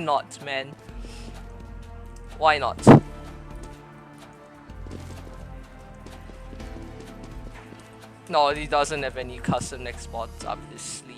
not, man? Why not? No, he doesn't have any custom exports up his sleeve.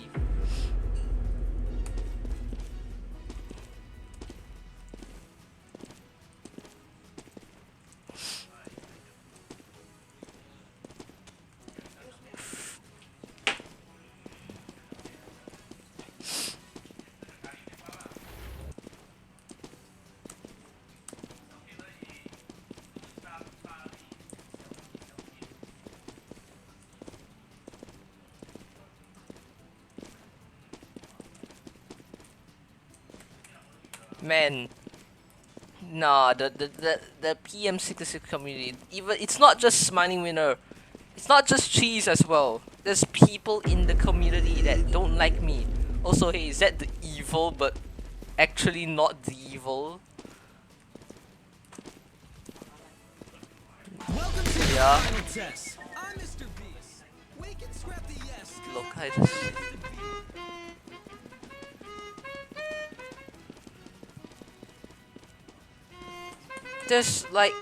Man, nah, the PM66 community, even it's not just Smiling Winner, it's not just cheese as well. There's people in the community that don't like me. Also, hey, is that the evil but actually not the evil? Yeah. Look, I just... There's like,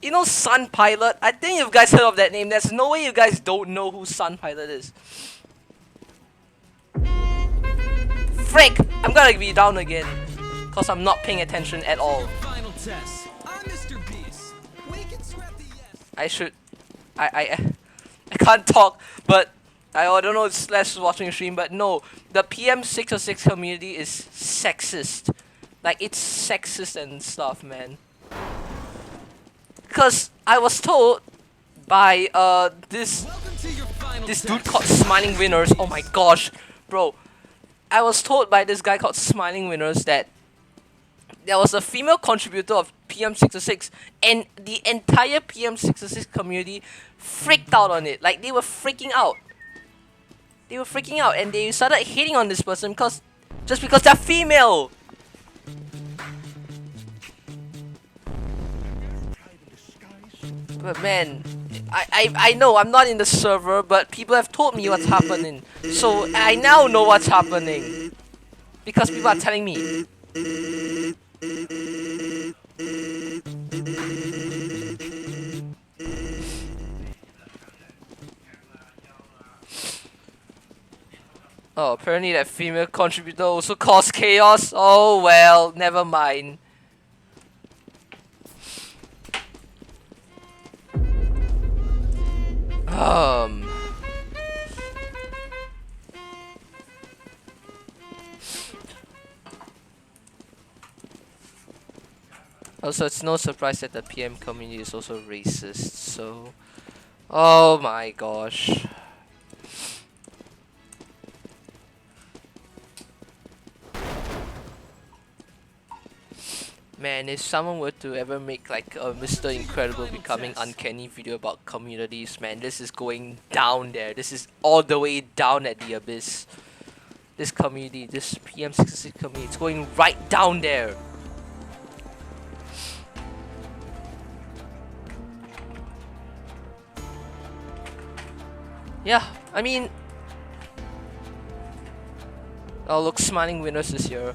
you know, Sun Pilot? I think you guys heard of that name. There's no way you guys don't know who Sun Pilot is. Frick! I'm gonna be down again, cause I'm not paying attention at all. I should, I can't talk, but I don't know. It's less watching a stream, but no, the PM606 community is sexist. Like, it's sexist and stuff, man. Cause I was told by this dude called Smiling Winners. Oh my gosh, bro! I was told by this guy called Smiling Winners that there was a female contributor of PM606, and the entire PM606 community freaked out on it. Like, they were freaking out. They were freaking out, and they started hating on this person just because they're female. But man, I know I'm not in the server, but people have told me what's happening. So I now know what's happening. Because people are telling me. Oh, apparently that female contributor also caused chaos. Oh well, never mind. Also, it's no surprise that the PM community is also racist, so... Oh my gosh. Man, if someone were to ever make like a Mr. Incredible Becoming Uncanny video about communities, man, this is going down there. This is all the way down at the abyss. This community, this PM66 community, it's going right down there. Yeah, I mean... Oh look, Smiling Winners is here.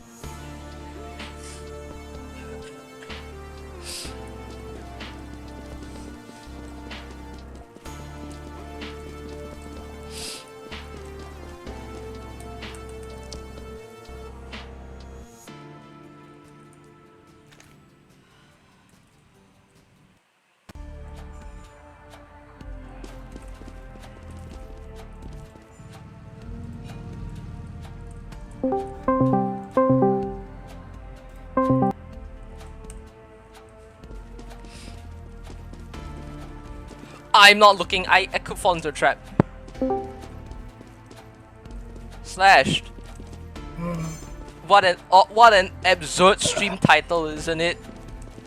I'm not looking. I could fall into a trap. Slashed. What an absurd stream title, isn't it?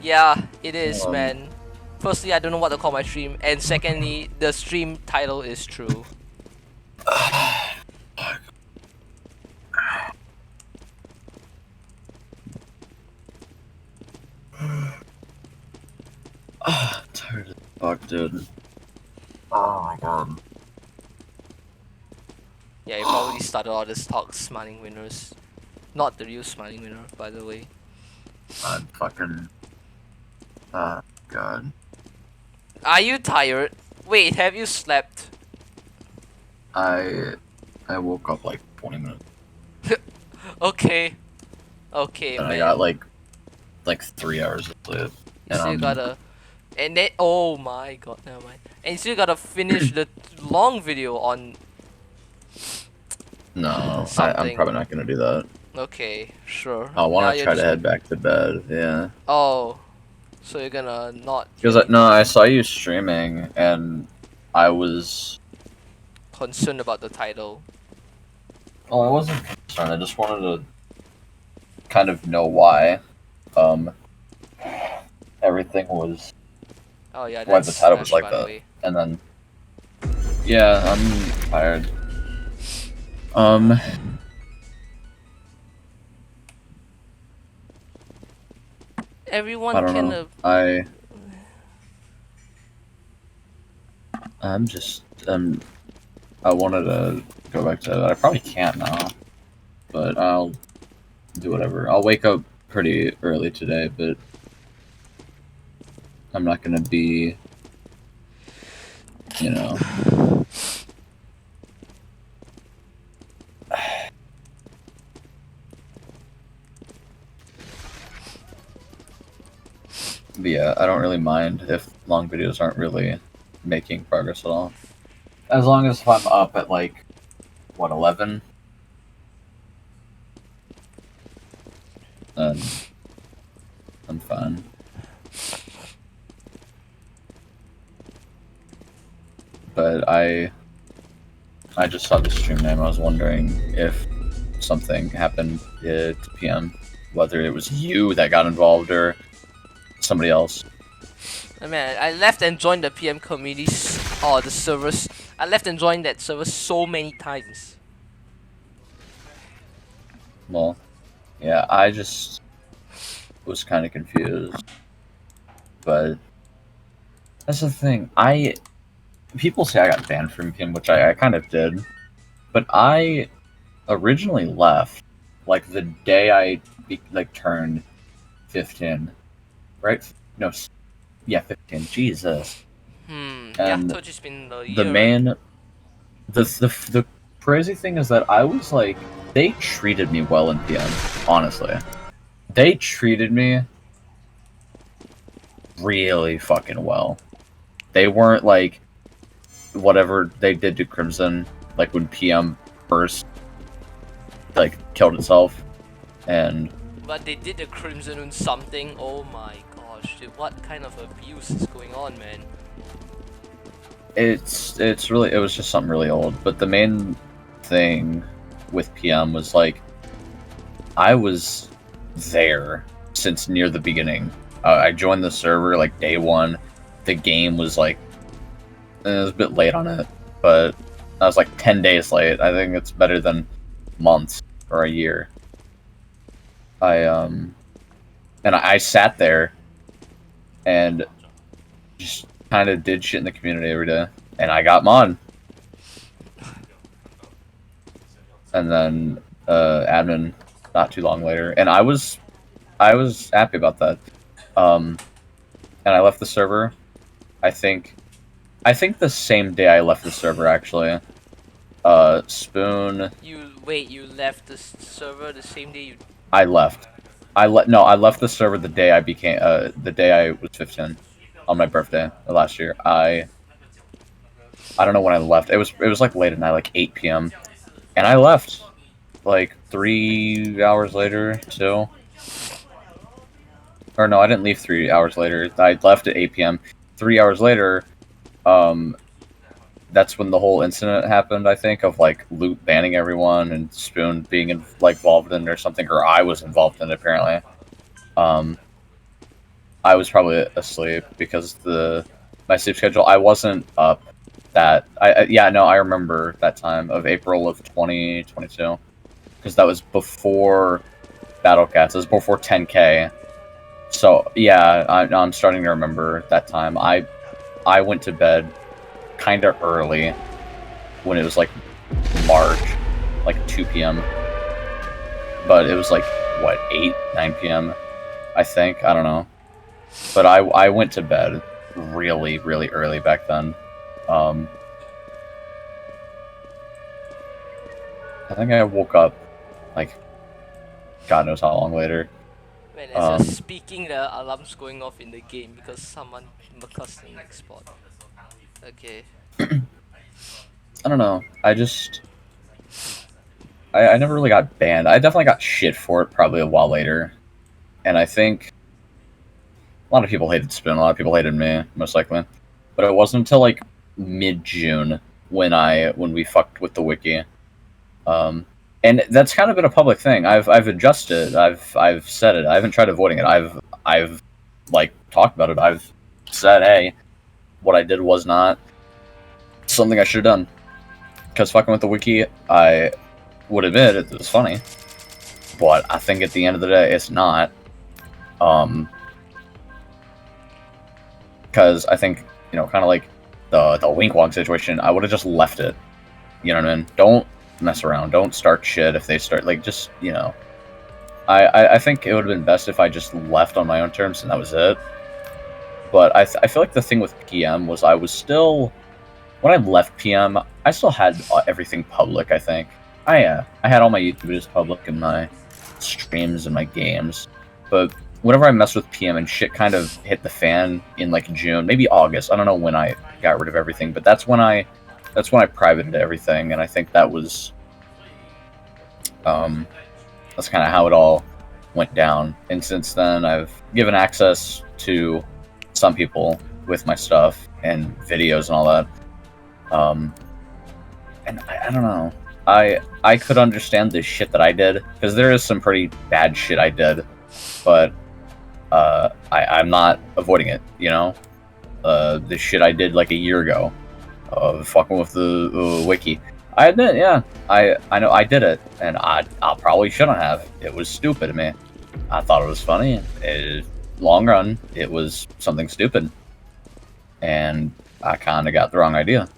Yeah, it is, man. Firstly, I don't know what to call my stream, and secondly, the stream title is true. Tired as fuck, dude. Oh my god. Yeah, you probably started all this talk, Smiling Winners. Not the real smiling winner, by the way. I'm fucking. God. Are you tired? Wait, have you slept? I woke up like 20 minutes. Okay. Okay, And man. I got like 3 hours of sleep. You still gotta. And then. Oh my god, never mind. And you still gotta finish the long video on. No, I'm something. probably not gonna do that. Okay, sure. I want Now to you're try to just head back to bed. Yeah. Oh. So you're gonna not. Because no, I saw you streaming, and I was. Concerned about the title. Oh, I wasn't concerned. I just wanted to kind of know why. Everything was. Oh yeah, Why that's the title was Smash, like by the that, way. and then. Yeah, I'm tired. Everyone I don't can. know. I'm just. I wanted to go back to. I probably can't now, but I'll do whatever. I'll wake up pretty early today, but I'm not gonna be. You know. But yeah, I don't really mind if long videos aren't really making progress at all. As long as if I'm up at like, what, 11? Then I'm fine. But I just saw the stream name. I was wondering if something happened at PM, whether it was you that got involved or somebody else. Man, I left and joined the PM communities or the servers. I left and joined that server so many times. Well, yeah, I just was kind of confused. But that's the thing. People say I got banned from PM, which I kind of did. But I originally left like the day I turned 15, right? No, yeah, 15. Jesus. Yeah, And told you it's been a year. the main, the crazy thing is that I was like, they treated me well in PM. Honestly, they treated me really fucking well. They weren't like whatever they did to Crimson, like when PM first like killed itself, and But they did the Crimson on something. Oh my gosh, dude, what kind of abuse is going on, man? it was just something really old. But the main thing with PM was like I was there since near the beginning. I joined the server like day one. The game was like it was a bit late on it, but I was like 10 days late. I think it's better than months or a year. And I sat there and just kind of did shit in the community every day, and I got mod. And then admin not too long later, and I was happy about that. And I left the server. I think the same day I left the server actually. Spoon. You left the server the same day you. I left. I left the server the day I became the day I was 15, on my birthday last year. I don't know when I left. It was like late at night, like 8 p.m. And I left like 3 hours later too. Or no, I didn't leave 3 hours later. I left at 8 p.m. 3 hours later, that's when the whole incident happened, I think, of like Loot banning everyone and Spoon being involved in it or something, or I was involved in it apparently. I was probably asleep because my sleep schedule. I wasn't up I remember that time of April of 2022 because that was before Battle Cats. It was before 10K. So yeah, I'm starting to remember that time. I went to bed kind of early when it was like March, like 2 p.m. but it was like what 8, 9 p.m. I think, I don't know. But I went to bed really, really early back then. I think I woke up like God knows how long later. Man, as you're speaking, the alarm's going off in the game because someone cursed the next spot. Okay. I don't know. I never really got banned. I definitely got shit for it probably a while later. And I think a lot of people hated Spin, a lot of people hated me, most likely. But it wasn't until like mid-June when we fucked with the wiki. And that's kind of been a public thing. I've adjusted. I've said it. I haven't tried avoiding it. I've like talked about it. I've said, hey, what I did was not something I should have done. Because fucking with the wiki, I would admit it was funny, but I think at the end of the day, it's not. Because I think, kind of like the Winkwog situation, I would have just left it. You know what I mean? Don't mess around. Don't start shit if they start, like, just, I think it would have been best if I just left on my own terms and that was it. But I feel like the thing with PM was I was still, when I left PM, I still had everything public, I think. I had all my YouTubers public and my streams and my games. But whenever I messed with PM and shit kind of hit the fan in like June, maybe August, I don't know when I got rid of everything, but that's when I privated everything, and I think that was that's kind of how it all went down. And since then, I've given access to some people with my stuff and videos and all that. And I don't know. I could understand the shit that I did, because there is some pretty bad shit I did, but I'm not avoiding it, the shit I did like a year ago, fucking with the wiki. I admit, yeah, I know I did it, and I probably shouldn't have. It was stupid of me. I thought it was funny. Long run, it was something stupid, and I kind of got the wrong idea.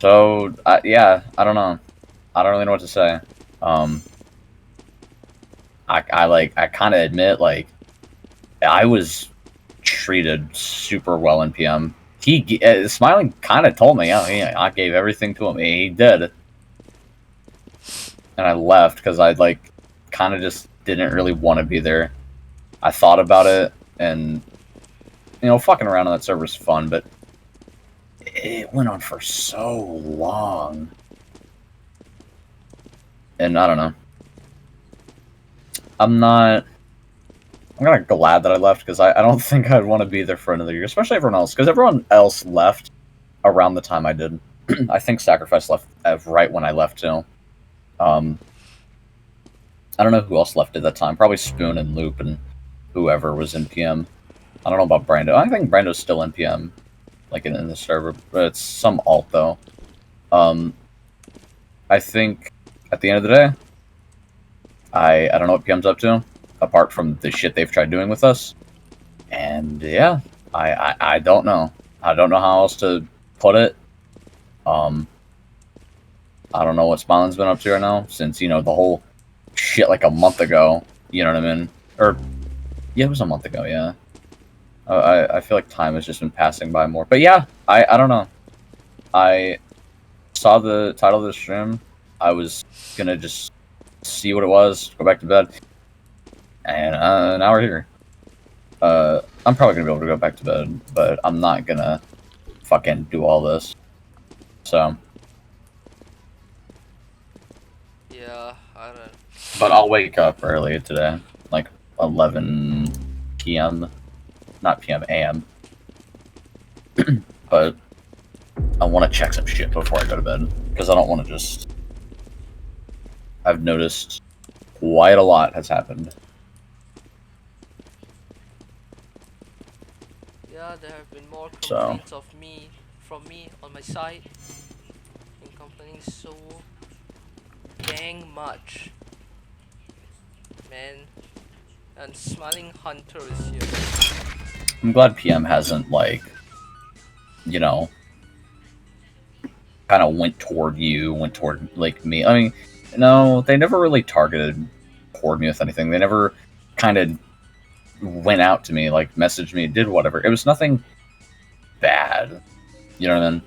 So, yeah, I don't know. I don't really know what to say. I kind of admit, like, I was treated super well in PM. Smiling kind of told me, I gave everything to him. He did. And I left because I, like, kind of just didn't really want to be there. I thought about it, and, fucking around on that server is fun, but it went on for so long. And I don't know. I'm kind of glad that I left, because I don't think I'd want to be there for another year, especially everyone else, because everyone else left around the time I did. I think Sacrifice left right when I left, too. I don't know who else left at that time. Probably Spoon and Loop and whoever was in PM. I don't know about Brando. I think Brando's still in PM, like in the server, but it's some alt, though. I think at the end of the day, I don't know what PM's up to, apart from the shit they've tried doing with us. And yeah, I don't know. I don't know how else to put it. I don't know what Smiling's been up to right now, since, the whole shit like a month ago, you know what I mean? Or, yeah, it was a month ago, yeah. I feel like time has just been passing by more. But yeah, I don't know. I saw the title of the stream. I was gonna just see what it was, go back to bed, and now we're here. I'm probably gonna be able to go back to bed, but I'm not gonna fucking do all this. So. Yeah, I don't. But I'll wake up early today, like 11 p.m. Not p.m. a.m. But I want to check some shit before I go to bed, because I don't want to just. I've noticed quite a lot has happened. Yeah, there have been more complaints from me on my side, and complaining so dang much, man. And Smiling Hunter is here. I'm glad PM hasn't, like, kind of went toward you, went toward, like, me. I mean, No, they never really targeted toward me with anything. They never kind of went out to me, like messaged me, did whatever. It was nothing bad. You know what I mean?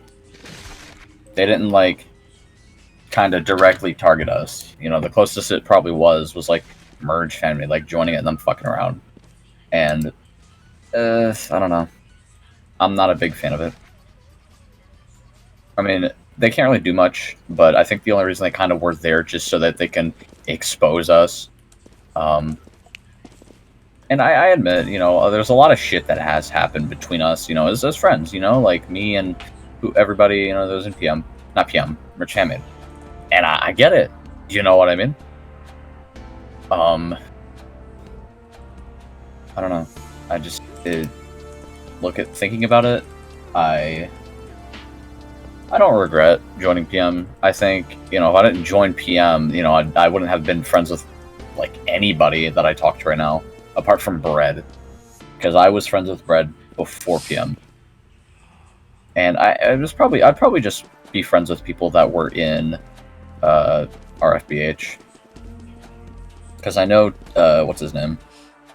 They didn't like kind of directly target us. You know, the closest it probably was like merge family, like joining it and them fucking around. And I don't know. I'm not a big fan of it. I mean, they can't really do much, but I think the only reason they kind of were there just so that they can expose us. And I admit, you know, there's a lot of shit that has happened between us, you know, as friends, you know, like me and everybody, you know, that was in PM, not PM, Rich Hammond. And I get it. You know what I mean? I don't know. I just thinking about it, I don't regret joining PM. I think, you know, if I didn't join PM, you know, I wouldn't have been friends with like anybody that I talk to right now, apart from Bread, because I was friends with Bread before PM, and I'd probably just be friends with people that were in RFBH, because I know what's his name,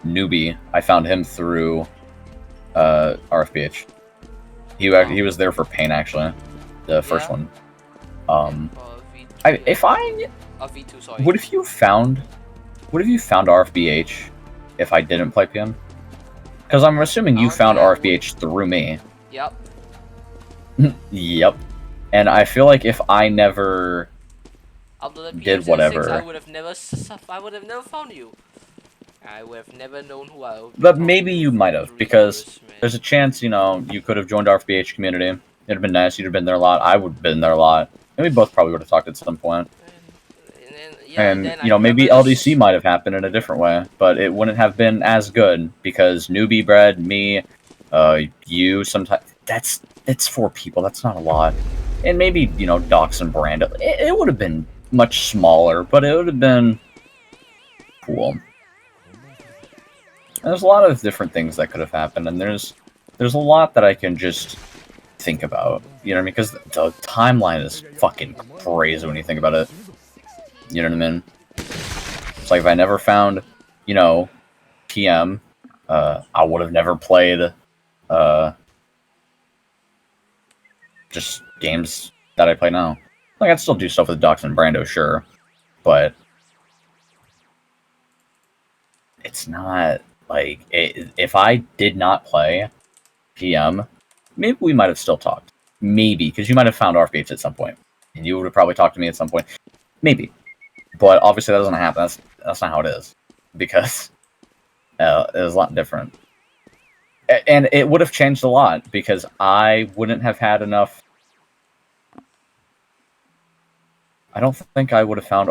Newbie. I found him through RFBH. He was there for Pain, actually, the first one. V2, sorry. What if you found RFBH if I didn't play PM? Because I'm assuming you found RFBH through me. Yep. Yep. And I feel like if I never did whatever, I would have never found you. I would have never known who I was. But maybe you might have, because there's a chance, you know, you could have joined RFBH community. It'd have been nice. You'd have been there a lot. I would have been there a lot. And we both probably would have talked at some point. And you know, maybe LDC might have happened in a different way, but it wouldn't have been as good because Newbie, Bread, me, you, sometimes that's 4 people. That's not a lot. And maybe, you know, Docs and Brando. It would have been much smaller, but it would have been cool. And there's a lot of different things that could have happened, and there's a lot that I can just think about. You know what I mean? Because the timeline is fucking crazy when you think about it. You know what I mean? It's like if I never found, you know, PM, I would have never played just games that I play now. Like, I'd still do stuff with Docs and Brando, sure, but it's not like if I did not play PM, maybe we might have still talked. Maybe, because you might have found RFBH at some point, and you would have probably talked to me at some point. Maybe. But obviously that doesn't happen. That's not how it is, because it is a lot different, and it would have changed a lot because I wouldn't have had enough. I don't think I would have found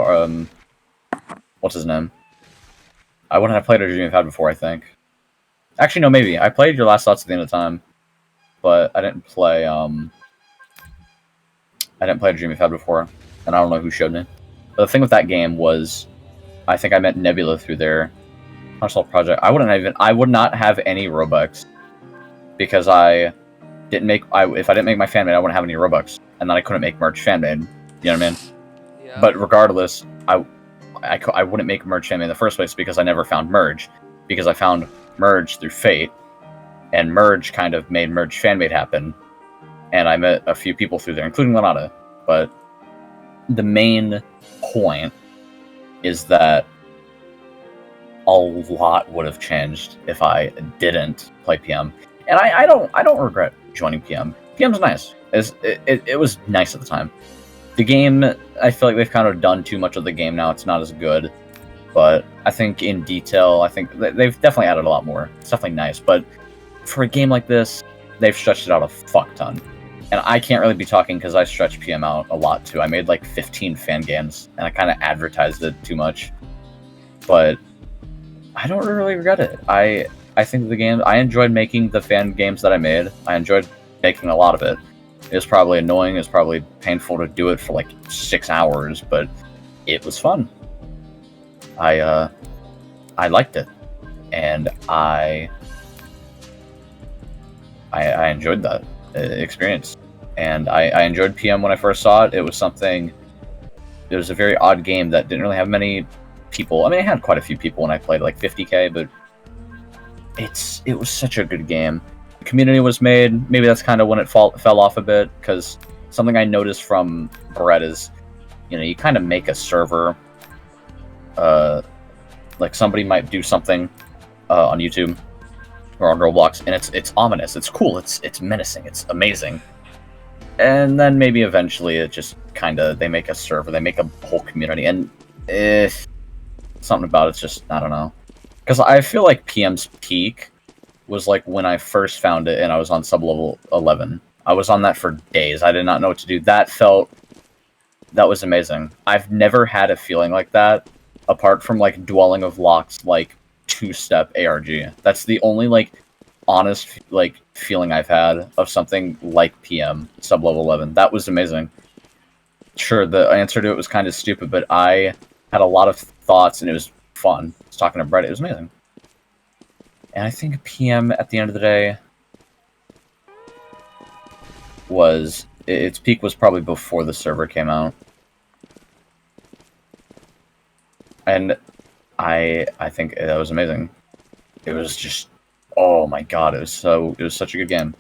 what's his name. I wouldn't have played a Dream I've Had before. I think. Actually, no, maybe I played Your Last Thoughts at the end of time, but I didn't play a Dream I've Had before, and I don't know who showed me. But the thing with that game was, I think I met Nebula through their Unsolved Project. I would not have any Robux because if I didn't make my fanmade, I wouldn't have any Robux, and then I couldn't make merch fanmade. You know what I mean? Yeah. But regardless, I wouldn't make merge fanmade in the first place because I never found merge, because I found merge through Fate, and merge kind of made merge fanmade happen, and I met a few people through there, including Lanata. But the main point is that a lot would have changed if I didn't play PM, and I don't regret joining PM. PM's nice. It was nice at the time. The game, I feel like they've kind of done too much of the game now. It's not as good, but I think in detail, I think they've definitely added a lot more. It's definitely nice, but for a game like this, they've stretched it out a fuck ton. And I can't really be talking because I stretched PM out a lot too. I made like 15 fan games, and I kind of advertised it too much. But I don't really regret it. I think the game, I enjoyed making the fan games that I made. I enjoyed making a lot of it. It was probably annoying. It was probably painful to do it for like 6 hours, but it was fun. I liked it, and I enjoyed that experience. And I enjoyed PM when I first saw it. It was something it was a very odd game that didn't really have many people. I mean, it had quite a few people when I played, like 50k, but it was such a good game. The community was made. Maybe that's kind of when it fell off a bit, because something I noticed from Brett is, you kind of make a server. Like somebody might do something on YouTube or on Roblox, and it's ominous. It's cool. It's menacing. It's amazing. And then maybe eventually it just kind of, they make a server, they make a whole community, and something about it's just, I don't know. Because I feel like PM's peak was like when I first found it and I was on sub-level 11. I was on that for days. I did not know what to do. That was amazing. I've never had a feeling like that, apart from like Dwelling of Locke's like 2-step ARG. That's the only like honest like feeling I've had of something like PM sub-level 11. That was amazing. Sure, the answer to it was kind of stupid, but I had a lot of thoughts and it was fun. I was talking to Brett, it was amazing. And I think PM at the end of the day was, its peak was probably before the server came out. And I think that was amazing. It was just, oh my god, it was such a good game.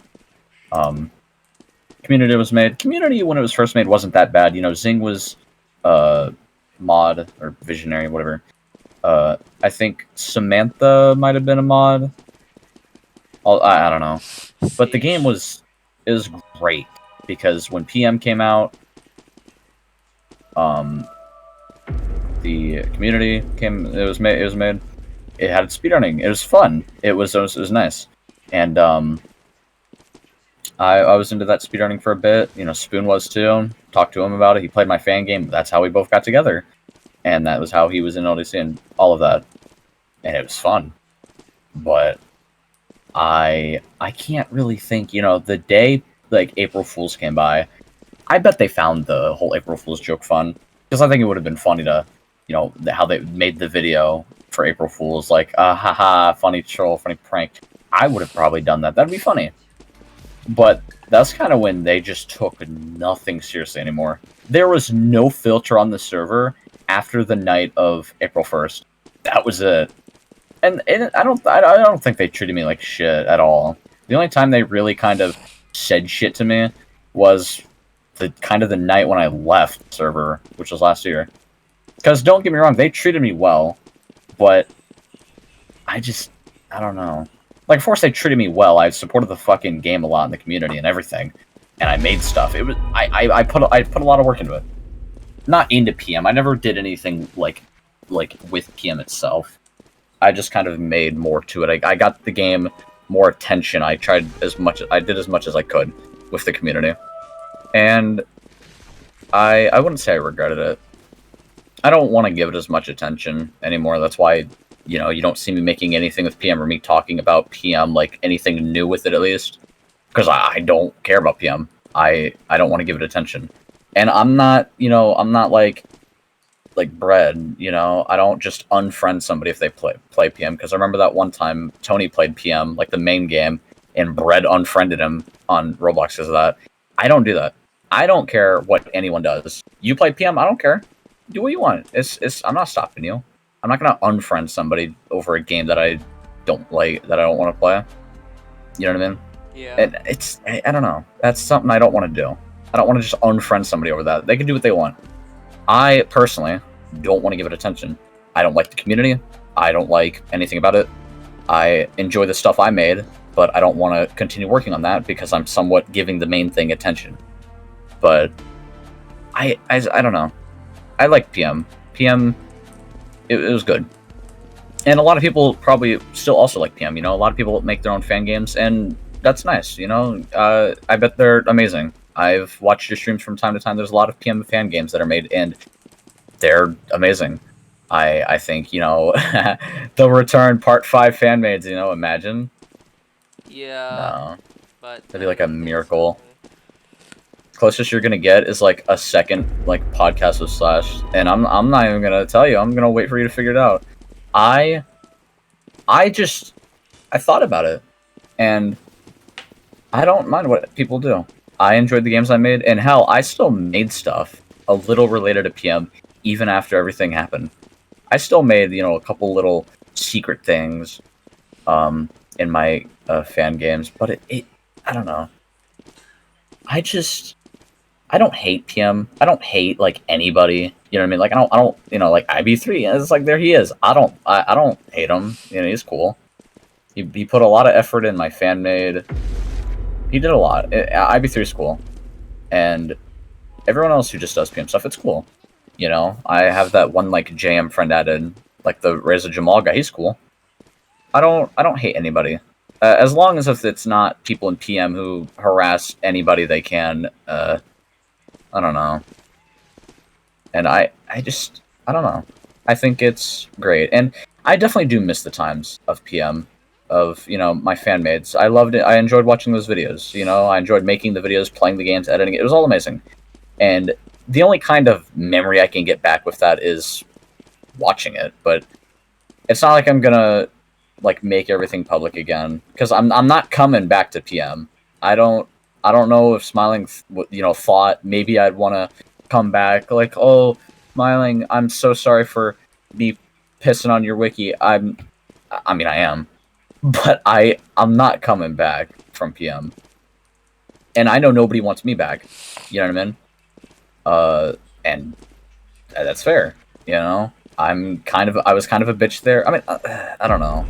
Community was made. Community, when it was first made, wasn't that bad. Zing was mod or visionary, whatever. I think Samantha might have been a mod. I don't know. But the game was great, because when PM came out, the community came. It was made. It had speedrunning. It was fun. It was nice, and I was into that speedrunning for a bit. Spoon was too. Talked to him about it. He played my fan game. That's how we both got together, and that was how he was in ODC and all of that, and it was fun. But I can't really think. The day like April Fools came by, I bet they found the whole April Fools joke fun, because I think it would have been funny to, how they made the video for April Fools, like, haha, funny troll, funny prank. I would have probably done that. That'd be funny. But that's kind of when they just took nothing seriously anymore. There was no filter on the server after the night of April 1st. That was it. And I don't think they treated me like shit at all. The only time they really kind of said shit to me was the night when I left the server, which was last year. Because don't get me wrong, they treated me well, but I don't know. Like, of course they treated me well. I supported the fucking game a lot in the community and everything, and I made stuff. It was I put a lot of work into it. Not into PM. I never did anything like with PM itself. I just kind of made more to it. I got the game more attention. I did as much as I could with the community. And I wouldn't say I regretted it. I don't want to give it as much attention anymore. That's why, you don't see me making anything with PM or me talking about PM, like anything new with it at least. Because I don't care about PM. I don't want to give it attention. And I'm not like Bread, I don't just unfriend somebody if they play PM. Because I remember that one time Tony played PM, like the main game, and Bread unfriended him on Roblox because of that. I don't do that. I don't care what anyone does. You play PM, I don't care. Do what you want. I'm not stopping you. I'm not gonna unfriend somebody over a game that I don't like, that I don't want to play. You know what I mean? Yeah. And I don't know. That's something I don't want to do. I don't want to just unfriend somebody over that. They can do what they want. I personally don't want to give it attention. I don't like the community. I don't like anything about it. I enjoy the stuff I made, but I don't want to continue working on that because I'm somewhat giving the main thing attention. But I don't know. I like PM. PM, it was good. And a lot of people probably still also like PM. A lot of people make their own fan games, and that's nice. I bet they're amazing. I've watched your streams from time to time. There's a lot of PM fan games that are made, and they're amazing. I think, they'll return Part 5 fan maids, imagine. Yeah. No. But That'd be like a miracle. Closest you're gonna get is like a second like podcast with Slash, and I'm not even gonna tell you. I'm gonna wait for you to figure it out. I thought about it, and I don't mind what people do. I enjoyed the games I made, and hell, I still made stuff a little related to PM, even after everything happened. I still made, a couple little secret things, in my fan games, but I don't know. I don't hate PM. I don't hate like anybody. You know what I mean? Like I don't, like IB3. It's like there he is. I don't hate him. He's cool. He put a lot of effort in my fan made. He did a lot. IB3 is cool, and everyone else who just does PM stuff, it's cool. I have that one like JM friend added, like the Reza Jamal guy. He's cool. I don't hate anybody, as long as if it's not people in PM who harass anybody they can. I don't know. And I don't know. I think it's great, and I definitely do miss the times of PM, of my fan mates. I loved it. I enjoyed watching those videos. I enjoyed making the videos, playing the games, editing it. It was all amazing. And the only kind of memory I can get back with that is watching it. But it's not like I'm gonna like make everything public again, because I'm not coming back to PM. I don't know if Smiling thought maybe I'd want to come back, like, oh, Smiling, I'm so sorry for me pissing on your wiki. I mean I am, but I'm not coming back from PM, and I know nobody wants me back. You know what I mean? And that's fair. I was kind of a bitch there. I mean, I don't know.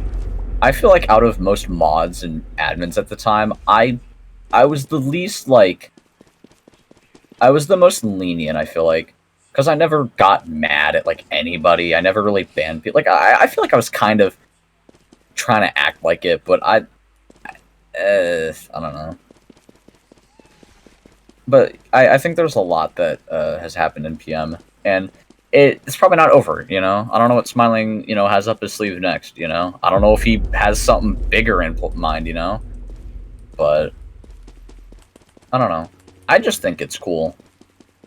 I feel like out of most mods and admins at the time, I was the least, like, I was the most lenient, I feel like, because I never got mad at, like, anybody. I never really banned people. Like, I feel like I was kind of trying to act like it, but I don't know. But I think there's a lot that has happened in PM, and it's probably not over, I don't know what Smiling, has up his sleeve next, I don't know if he has something bigger in mind, but I don't know. I just think it's cool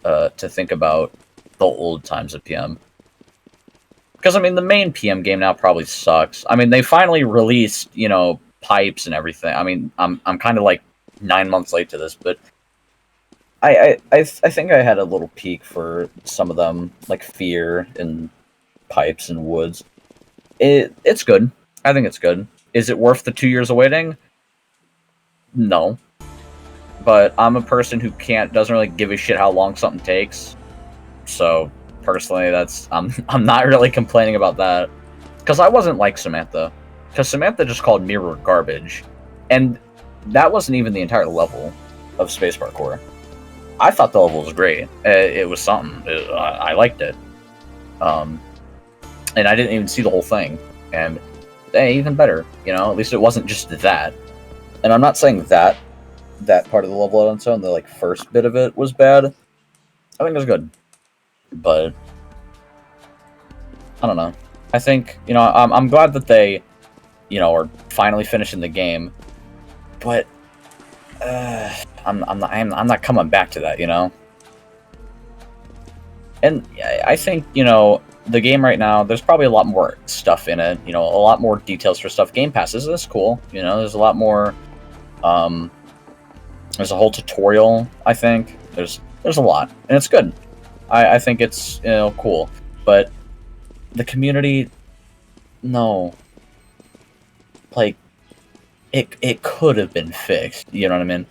to think about the old times of PM. Because, I mean, the main PM game now probably sucks. I mean, they finally released, pipes and everything. I mean, I'm kind of like 9 months late to this, but I think I had a little peek for some of them, like Fear and Pipes and Woods. It's good. I think it's good. Is it worth the 2 years of waiting? No. But I'm a person who doesn't really give a shit how long something takes. So personally, I'm not really complaining about that, because I wasn't like Samantha, because Samantha just called Mirror garbage, and that wasn't even the entire level of Space Parkour. I thought the level was great. It was something. I liked it. And I didn't even see the whole thing. And even better, at least it wasn't just that. And I'm not saying that part of the level on its own, the like first bit of it was bad. I think it was good. But I don't know. I think, I'm glad that they, are finally finishing the game. But I'm not coming back to that, And I think, the game right now, there's probably a lot more stuff in it, a lot more details for stuff. Game Passes, that's cool, there's a lot more, there's a whole tutorial, I think. There's a lot, and it's good. I think it's, cool. But the community, no. Like, it could have been fixed, you know what I mean?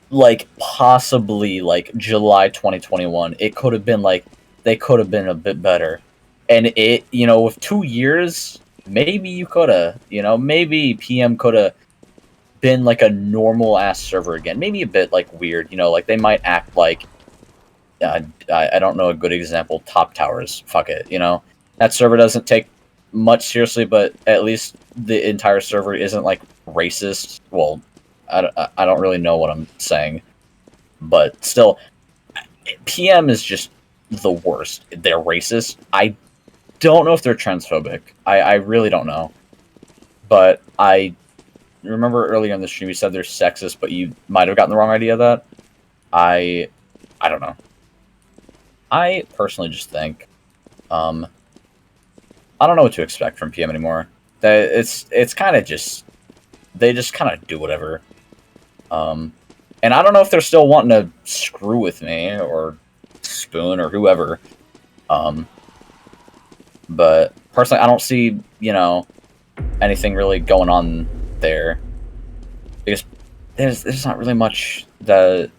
Like, possibly, like, July 2021, it could have been, like, they could have been a bit better. And it, with 2 years, maybe you could have, maybe PM could have been, like, a normal-ass server again. Maybe a bit, like, weird, like, they might act like, I don't know a good example, Top Towers, fuck it, That server doesn't take much seriously, but at least the entire server isn't, like, racist. Well, I don't really know what I'm saying, but still, PM is just the worst. They're racist. I don't know if they're transphobic. I really don't know. But I remember earlier in the stream you said they're sexist, but you might have gotten the wrong idea of that. I don't know. I personally just think, I don't know what to expect from PM anymore. It's kind of just, they just kind of do whatever. And I don't know if they're still wanting to screw with me, or Spoon or whoever. But personally, I don't see, anything really going on there. Because there's not really much that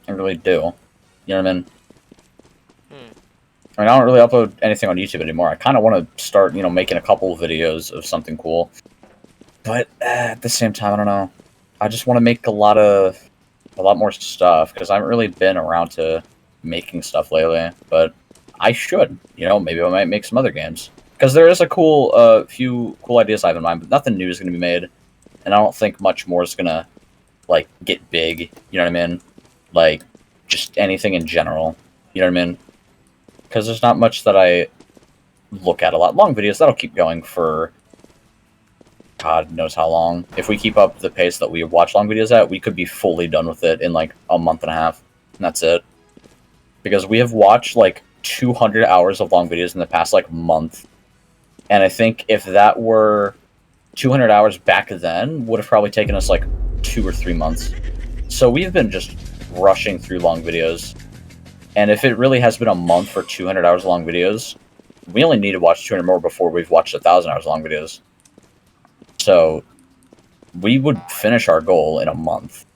I really do. You know what I mean? I don't really upload anything on YouTube anymore. I kind of want to start, making a couple of videos of something cool. But at the same time, I don't know. I just want to make a lot more stuff because I haven't really been around to making stuff lately. But I should, maybe I might make some other games because there is a few cool ideas I have in mind, but nothing new is going to be made, and I don't think much more is gonna like get big. You know what I mean? Like just anything in general. You know what I mean? Because there's not much that I look at a lot. Long videos, that'll keep going for God knows how long. If we keep up the pace that we watch long videos at, we could be fully done with it in like a month and a half. And that's it. Because we have watched like 200 hours of long videos in the past like month. And I think if that were 200 hours back then, would have probably taken us like 2 or 3 months. So we've been just rushing through long videos. And if it really has been a month for 200 hours long videos, we only need to watch 200 more before we've watched 1,000 hours long videos. So we would finish our goal in a month.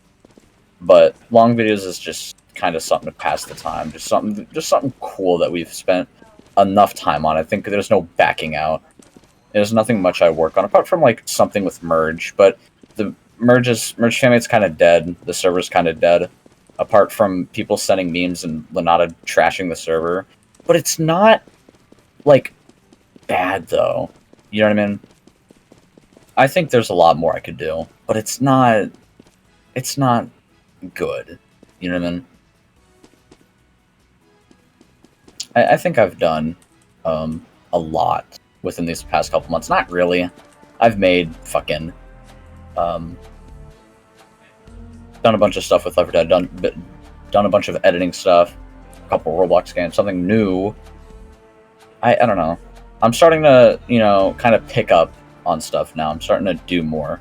But long videos is just kind of something to pass the time. Just something cool that we've spent enough time on. I think there's no backing out. There's nothing much I work on apart from like something with merge, but the merge family's kind of dead. The server's kind of dead. Apart from people sending memes and Lanata trashing the server. But it's not, like, bad, though. You know what I mean? I think there's a lot more I could do. But it's not good. You know what I mean? I think I've done a lot within these past couple months. Not really. I've made fucking... done a bunch of stuff with Left 4 Dead, done a bunch of editing stuff, a couple Roblox games, something new. I don't know. I'm starting to, kind of pick up on stuff now. I'm starting to do more.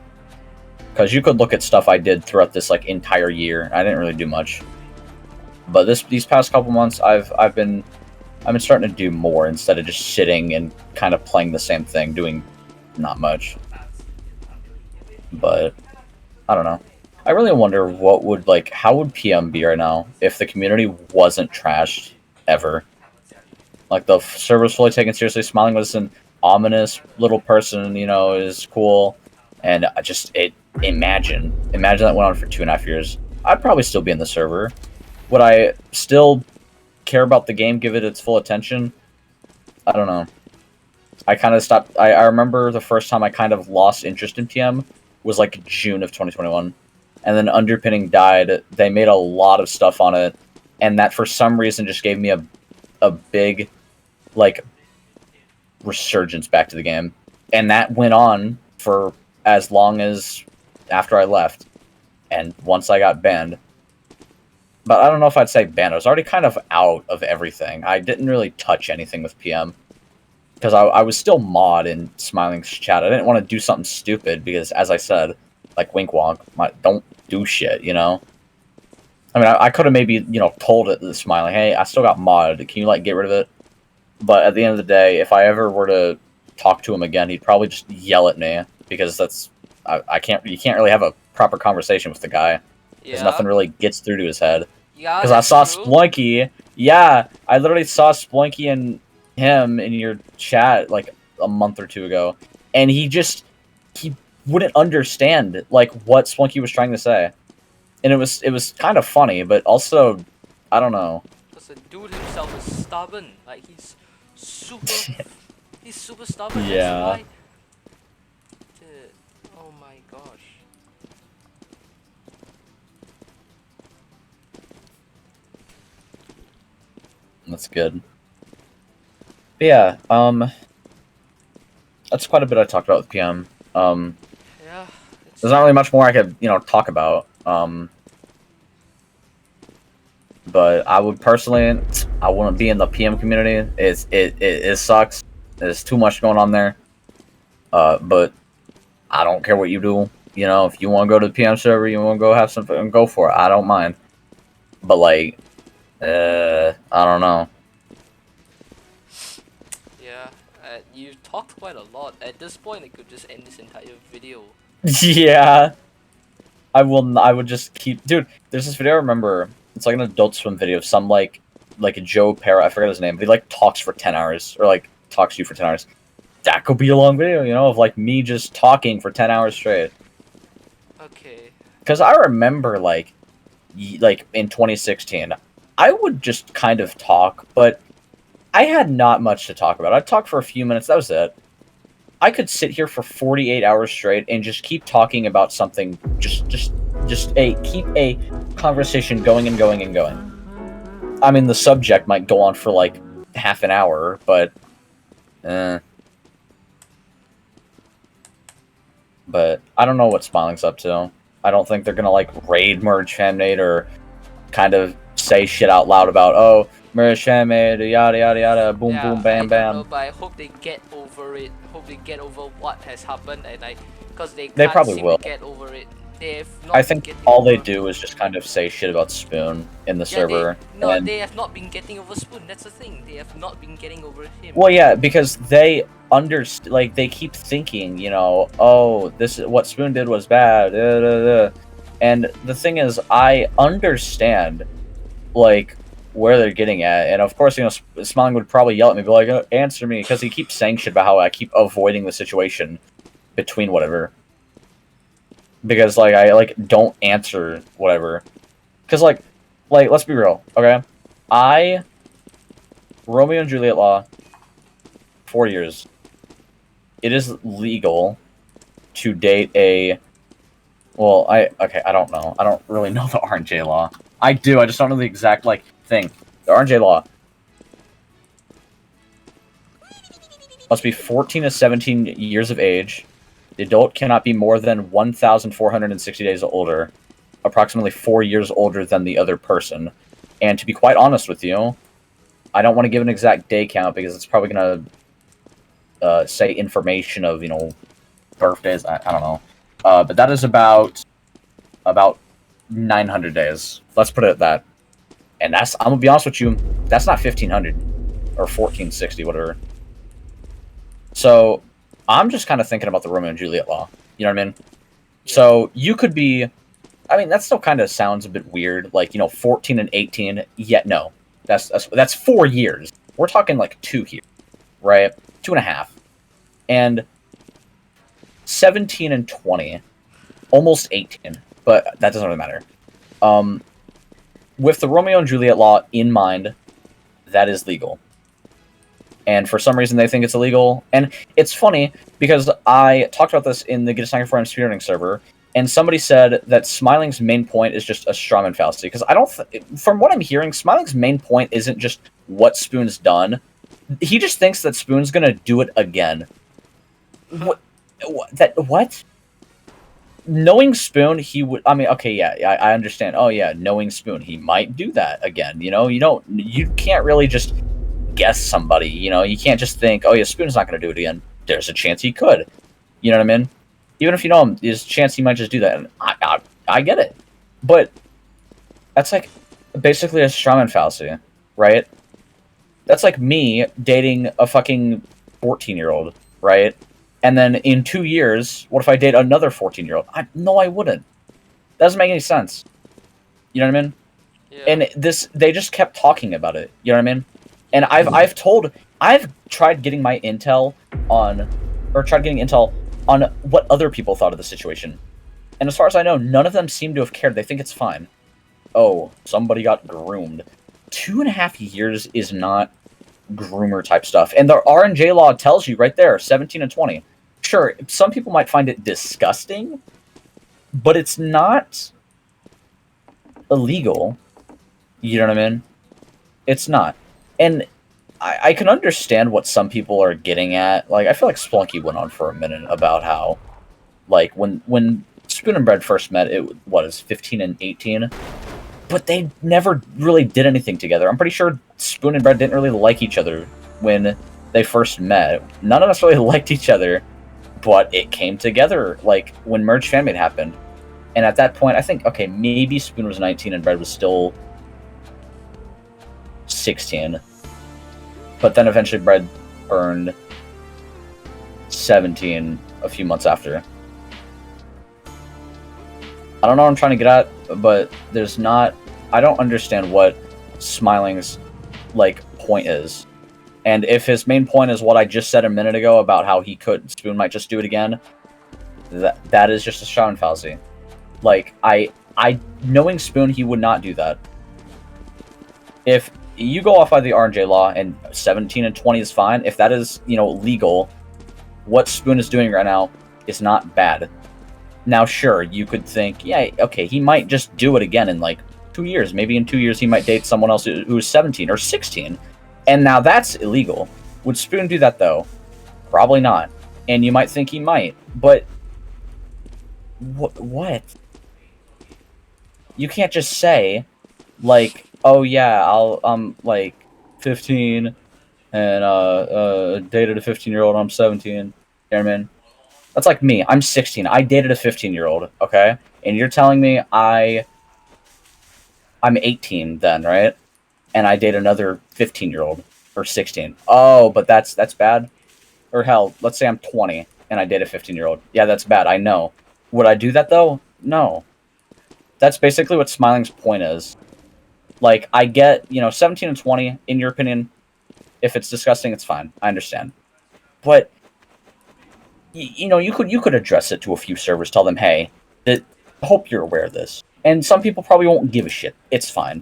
Because you could look at stuff I did throughout this like entire year. I didn't really do much. But these past couple months I've been starting to do more instead of just sitting and kind of playing the same thing, doing not much. But I don't know. I really wonder how would PM be right now if the community wasn't trashed ever? Like, the server's fully taken seriously, Smiling was an ominous little person, is cool. And imagine that went on for 2.5 years. I'd probably still be in the server. Would I still care about the game, give it its full attention? I don't know. I kind of stopped. I remember the first time I kind of lost interest in PM was like June of 2021. And then Underpinning died. They made a lot of stuff on it, and that for some reason just gave me a big, like, resurgence back to the game. And that went on for as long as after I left, and once I got banned. But I don't know if I'd say banned. I was already kind of out of everything. I didn't really touch anything with PM. Because I was still mod in Smiling's chat. I didn't want to do something stupid because, as I said, like Wink Wonk, don't do shit, I mean, I could have maybe, told it to Smiling, hey, I still got modded, can you, like, get rid of it? But at the end of the day, if I ever were to talk to him again, he'd probably just yell at me, because you can't really have a proper conversation with the guy, because nothing really gets through to his head. Yeah, because I saw Sploinky, I literally saw Sploinky and him in your chat, like, a month or two ago, and he wouldn't understand like what Splunky was trying to say, and it was kind of funny, but also I don't know. Because the dude himself is stubborn. Like he's super stubborn. Yeah. Oh my gosh. That's good. But yeah. That's quite a bit I talked about with PM. Yeah. There's not really much more I could, talk about. But I would personally, I wouldn't be in the PM community. It sucks. There's too much going on there. But I don't care what you do. If you want to go to the PM server, you want to go have some fun, go for it. I don't mind. But like, I don't know. Yeah, you talked quite a lot. At this point, I could just end this entire video. Yeah. I would just keep, dude. There's this video I remember. It's like an Adult Swim video of some like a Joe Parra. I forget his name, but he like talks for 10 hours or like talks to you for 10 hours. That could be a long video, you know, of like me just talking for 10 hours straight. Okay. Because I remember like in 2016, I would just kind of talk, but I had not much to talk about. I'd talk for a few minutes. That was it. I could sit here for 48 hours straight and just keep talking about something, keep a conversation going and going and going. I mean, the subject might go on for like half an hour, but I don't know what Smiling's up to. I don't think they're gonna like raid Merge Fanmade or kind of say shit out loud about, oh, Merge Fanmade, yada yada yada, boom Yeah, boom bam I bam. don't know, but I hope they get over it. Hope they get over what has happened, and because they They can't probably seem will. to get over it. They have not I been think getting all they over- do is just kind of say shit about Spoon in the Yeah, server. they have not been getting over Spoon. That's the thing. They have not been getting over him. Well, yeah, because they they keep thinking, you know, oh, this is what Spoon did was bad, and the thing is, I understand, like, where they're getting at, and of course, you know, Smiling would probably yell at me, be like, answer me, because he keeps saying shit about how I keep avoiding the situation between whatever, because like I like don't answer whatever, because like let's be real, okay, Romeo and Juliet law. 4 years. It is legal to date a. Well, I don't know. I don't really know the R&J law. I do. I just don't know the exact like thing. The R&J law must be 14 to 17 years of age. The adult cannot be more than 1,460 days older, approximately 4 years older than the other person. And to be quite honest with you, I don't want to give an exact day count because it's probably gonna say information of, you know, birthdays. I don't know, but that is about 900 days. Let's put it at that. And that's, I'm gonna be honest with you, that's not 1,500 or 1,460, whatever. So I'm just kind of thinking about the Romeo and Juliet law. You know what I mean? Yeah. So you could be, I mean, that still kind of sounds a bit weird, like, you know, 14 and 18. Yet no, that's 4 years. We're talking like 2 here, right? 2.5. And 17 and 20, almost 18, but that doesn't really matter. With the Romeo and Juliet law in mind, that is legal. And for some reason, they think it's illegal. And it's funny, because I talked about this in the Get a Snacker for Him speedrunning server, and somebody said that Smiling's main point is just a strawman fallacy. Because I don't, from what I'm hearing, Smiling's main point isn't just what Spoon's done. He just thinks that Spoon's gonna do it again. What? Knowing Spoon, he would. I mean, okay, yeah, I understand. Oh yeah, knowing Spoon, he might do that again. You know, you can't really just guess somebody. You know, you can't just think, oh yeah, Spoon's not going to do it again. There's a chance he could. You know what I mean? Even if you know him, there's a chance he might just do that. And I get it, but that's like basically a strawman fallacy, right? That's like me dating a fucking 14-year-old, right? And then in 2 years, what if I date another 14-year-old? No, I wouldn't. That doesn't make any sense. You know what I mean? Yeah. And they just kept talking about it. You know what I mean? And I've tried getting my intel on what other people thought of the situation. And as far as I know, none of them seem to have cared. They think it's fine. Oh, somebody got groomed. 2.5 years is not groomer type stuff. And the R&J law tells you right there, 17 and 20. Sure, some people might find it disgusting, but it's not illegal. You know what I mean? It's not. And I can understand what some people are getting at. Like, I feel like Splunky went on for a minute about how, like, when Spoon and Bread first met, it was 15 and 18. But they never really did anything together. I'm pretty sure Spoon and Bread didn't really like each other when they first met. None of us really liked each other, but it came together, like, when Merge Fanmade happened. And at that point, I think, okay, maybe Spoon was 19 and Bread was still 16, but then eventually Bread turned 17 a few months after. I don't know what I'm trying to get at, but there's not... I don't understand what Smiling's, like, point is. And if his main point is what I just said a minute ago about how Spoon might just do it again, that is just a shouting fallacy. Like, knowing Spoon, he would not do that. If you go off by the RNJ law and 17 and 20 is fine, if that is, legal, what Spoon is doing right now is not bad. Now, sure, you could think, yeah, okay, he might just do it again in, like, 2 years. Maybe in 2 years he might date someone else who's 17 or 16. And now that's illegal. Would Spoon do that, though? Probably not. And you might think he might. But... What? You can't just say, like, oh, yeah, I'm, like, 15, and, dated a 15-year-old, I'm 17. You know what I mean? That's like me. I'm 16. I dated a 15-year-old, okay? And you're telling me I'm 18 then, right? And I date another 15-year-old or 16. Oh, but that's bad? Or hell, let's say I'm 20 and I date a 15-year-old. Yeah, that's bad. I know. Would I do that, though? No. That's basically what Smiling's point is. Like, I get, 17 and 20, in your opinion, if it's disgusting, it's fine. I understand. But... you could address it to a few servers, tell them, hey, I hope you're aware of this. And some people probably won't give a shit. It's fine.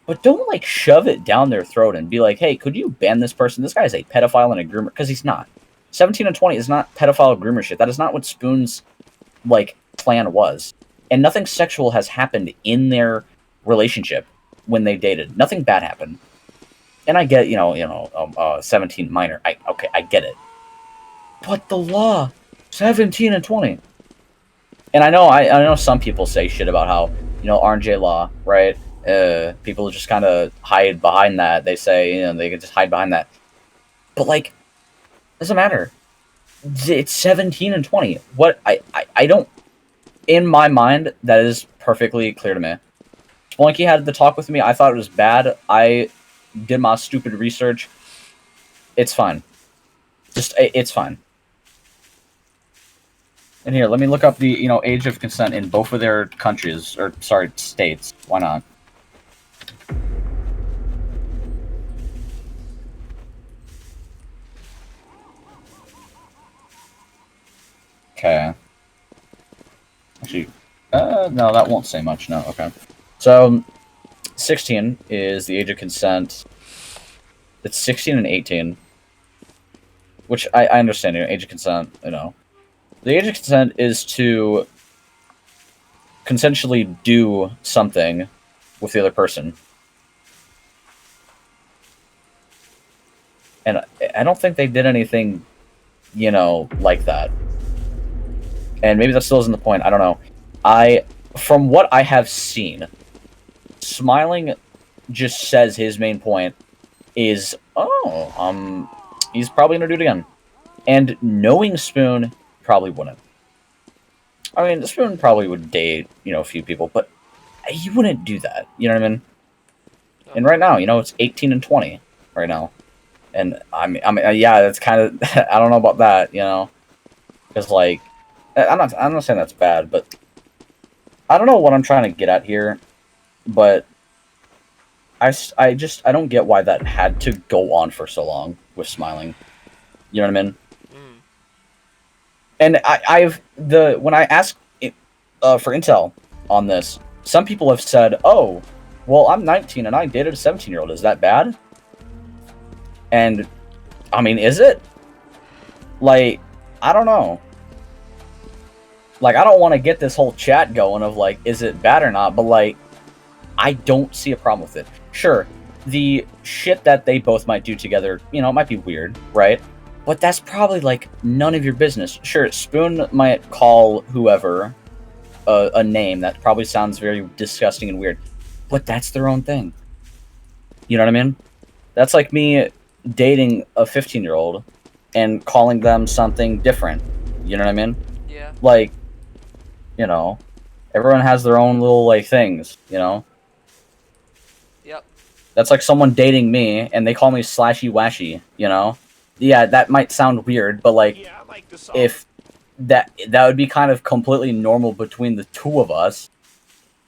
But don't, like, shove it down their throat and be like, hey, could you ban this person? This guy is a pedophile and a groomer. Because he's not. 17 and 20 is not pedophile groomer shit. That is not what Spoon's, like, plan was. And nothing sexual has happened in their relationship when they dated. Nothing bad happened. And I get, 17 minor. Okay, I get it. But the law, 17 and 20. And I know some people say shit about how, RNJ law, right? People just kind of hide behind that. They say, they can just hide behind that. But, like, doesn't matter. It's 17 and 20. What, I don't, in my mind, that is perfectly clear to me. Spelunky had the talk with me. I thought it was bad. I did my stupid research. It's fine. It's fine. And here, let me look up the, age of consent in both of their countries, or, sorry, states. Why not? Okay. Actually, no, that won't say much, no, okay. So, 16 is the age of consent. It's 16 and 18. Which, I understand, age of consent, The age of consent is to consensually do something with the other person. And I don't think they did anything, like that. And maybe that still isn't the point, I don't know. From what I have seen, Smiling just says his main point is, he's probably gonna do it again. And knowing Spoon, probably wouldn't. I mean, Spoon probably would date, a few people, but he wouldn't do that. You know what I mean? And right now, it's 18 and 20 right now. And I mean, yeah, that's kind of, I don't know about that, because, like, I'm not saying that's bad, but I don't know what I'm trying to get at here, but I don't get why that had to go on for so long with Smiling. You know what I mean? And when I ask for intel on this, some people have said, oh, well, I'm 19 and I dated a 17-year-old. Is that bad? And, I mean, is it? Like, I don't know. Like, I don't want to get this whole chat going of, like, is it bad or not? But, like, I don't see a problem with it. Sure, the shit that they both might do together, it might be weird, right? But that's probably, like, none of your business. Sure, Spoon might call whoever a name that probably sounds very disgusting and weird. But that's their own thing. You know what I mean? That's like me dating a 15-year-old and calling them something different. You know what I mean? Yeah. Like, everyone has their own little, like, things, Yep. That's like someone dating me, and they call me Slashy Washy, you know? Yeah, that might sound weird, but like, if that would be kind of completely normal between the two of us,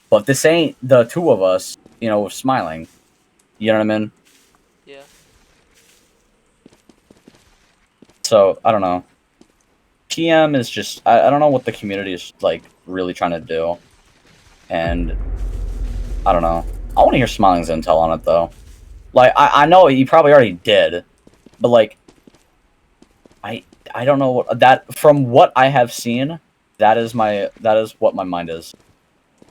but this ain't the two of us, you know, smiling. You know what I mean? Yeah. So, I don't know. TM is just, I don't know what the community is, like, really trying to do. And, I don't know. I want to hear Smiling's intel on it, though. Like, I know he probably already did, but, like, I don't know what, that, from what I have seen, that is what my mind is.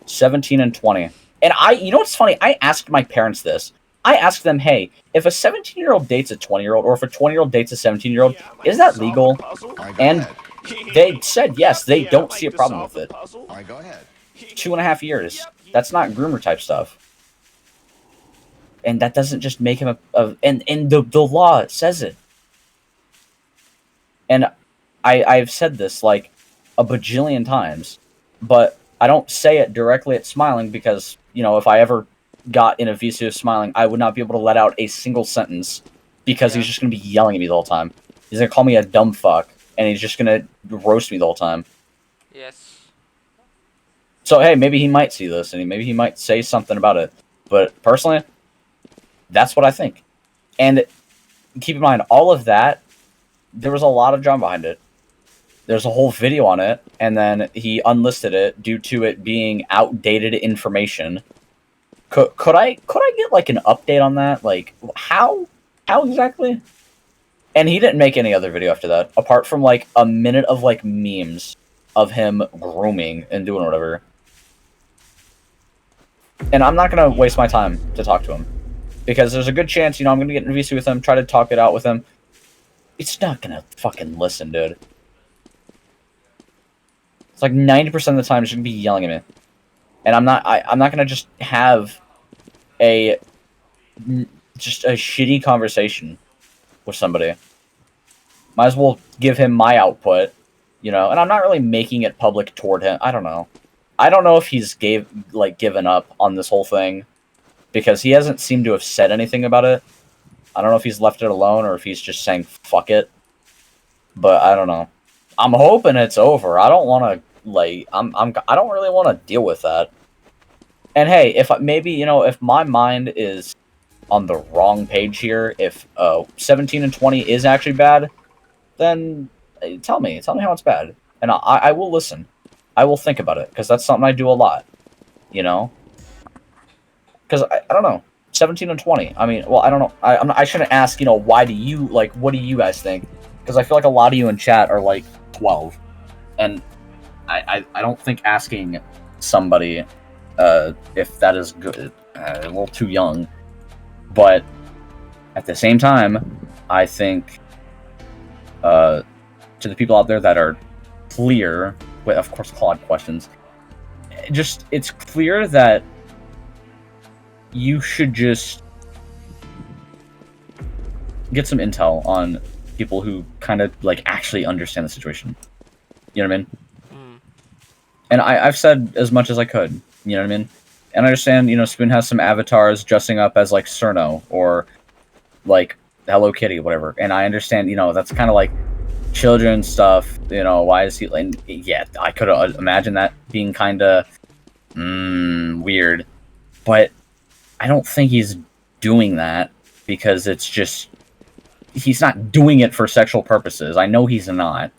17 and 20. And you know what's funny? I asked my parents this. I asked them, hey, if a 17-year-old dates a 20-year-old, or if a 20-year-old dates a 17-year-old, is that legal? And they said yes, they don't see a problem with it. 2.5 years. That's not groomer type stuff. And that doesn't just make him and the law says it. And I've said this like a bajillion times, but I don't say it directly at Smiling because, you know, if I ever got in a VC of Smiling, I would not be able to let out a single sentence because he's just going to be yelling at me the whole time. He's going to call me a dumb fuck, and he's just going to roast me the whole time. Yes. So, hey, maybe he might see this, and maybe he might say something about it. But personally, that's what I think. And keep in mind, all of that, there was a lot of drama behind it. There's a whole video on it, and then he unlisted it due to it being outdated information. Could I get like an update on that? Like how exactly? And he didn't make any other video after that, apart from like a minute of like memes of him grooming and doing whatever. And I'm not gonna waste my time to talk to him because there's a good chance, you know, I'm gonna get in a VC with him, try to talk it out with him. It's not gonna fucking listen, dude. It's like 90% of the time he's gonna be yelling at me, and I'm not gonna just have a shitty conversation with somebody. Might as well give him my output, you know. And I'm not really making it public toward him. I don't know. I don't know if he's given up on this whole thing because he hasn't seemed to have said anything about it. I don't know if he's left it alone or if he's just saying fuck it. But I don't know. I'm hoping it's over. I don't want to I don't really want to deal with that. And hey, if maybe, you know, if my mind is on the wrong page here, if 17 and 20 is actually bad, then tell me how it's bad, and I will listen. I will think about it because that's something I do a lot, you know. Because I don't know, 17 and 20. I mean, well, I don't know. I shouldn't ask, you know, why do you like? What do you guys think? Because I feel like a lot of you in chat are like 12, and I don't think asking somebody if that is good a little too young. But at the same time, I think to the people out there that are clear, with of course Claude questions, it's clear that you should just get some intel on people who kind of like actually understand the situation. You know what I mean? Mm. And I've said as much as I could. You know what I mean? And I understand, you know, Spoon has some avatars dressing up as like Cerno or like Hello Kitty, whatever. And I understand, you know, that's kind of like children stuff. You know, why is he like? Yeah, I could imagine that being kind of weird, but I don't think he's doing that because it's just he's not doing it for sexual purposes. I know he's not.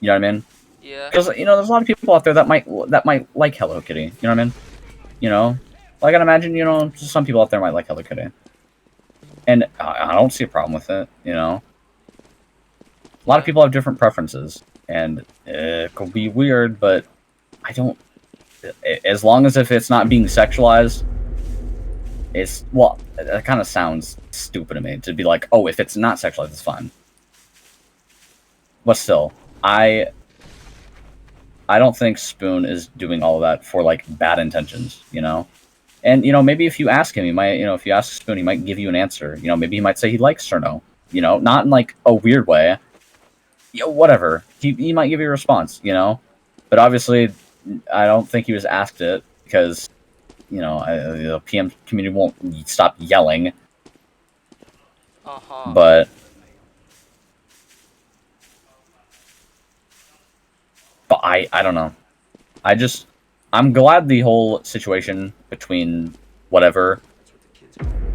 You know what I mean? Yeah. Because, you know, there's a lot of people out there that might like Hello Kitty. You know what I mean? You know, like I can imagine, you know, some people out there might like Hello Kitty, and I don't see a problem with it. You know, a lot of people have different preferences, and it could be weird, but I don't. As long as if it's not being sexualized, it's well. That kind of sounds stupid to me to be like, oh, if it's not sexualized, it's fine. But still, I don't think Spoon is doing all of that for like bad intentions, you know. And you know, maybe if you ask him, he might, you know, if you ask Spoon, he might give you an answer. You know, maybe he might say he likes Cerno, you know, not in like a weird way. You know, whatever. He might give you a response, you know. But obviously, I don't think he was asked it because you know, the PM community won't stop yelling. But I don't know. I'm glad the whole situation between whatever.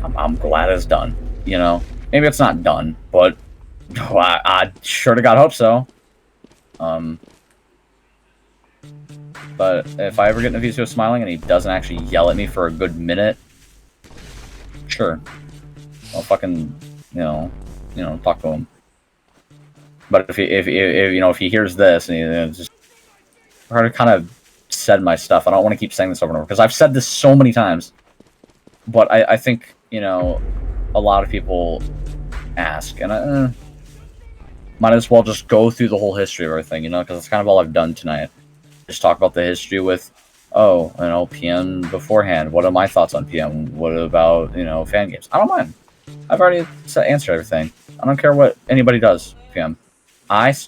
I'm glad it's done. You know, maybe it's not done, but I sure to God hope so. But if I ever get Navicio smiling and he doesn't actually yell at me for a good minute, sure, I'll fucking talk to him. But if he hears this and he just already kind of said my stuff, I don't want to keep saying this over and over because I've said this so many times. But I think a lot of people ask, and I might as well just go through the whole history of everything, because that's kind of all I've done tonight. Just talk about the history with, PM beforehand. What are my thoughts on PM? What about, fan games? I don't mind. I've already answered everything. I don't care what anybody does, PM. I'd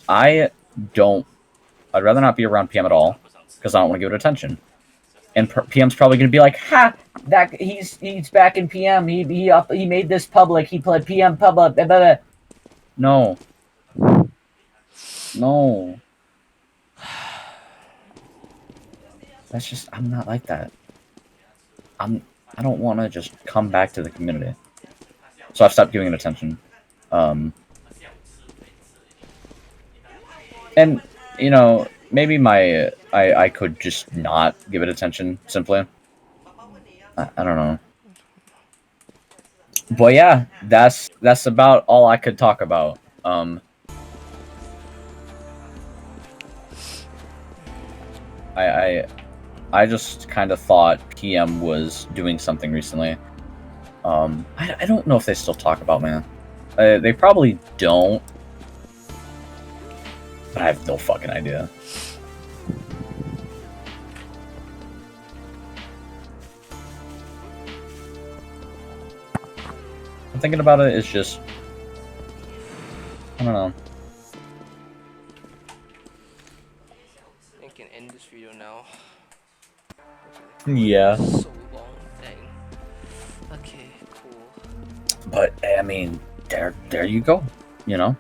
rather not be around PM at all, because I don't want to give it attention. And PM's probably going to be like, ha, that he's back in PM. He made this public. He played PM public. Blah, blah, blah. No. No. That's just, I'm not like that. I don't want to just come back to the community. So I've stopped giving it attention. And, maybe I could just not give it attention, simply. I don't know. But yeah, that's about all I could talk about. I just kind of thought PM was doing something recently. I don't know if they still talk about me. They probably don't. But I have no fucking idea. I'm thinking about it, it's just, I don't know. I can end this video now. Yeah. So long thing. Okay, cool. But I mean, there you go. Yeah.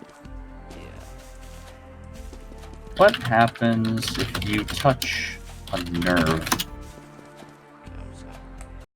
What happens if you touch a nerve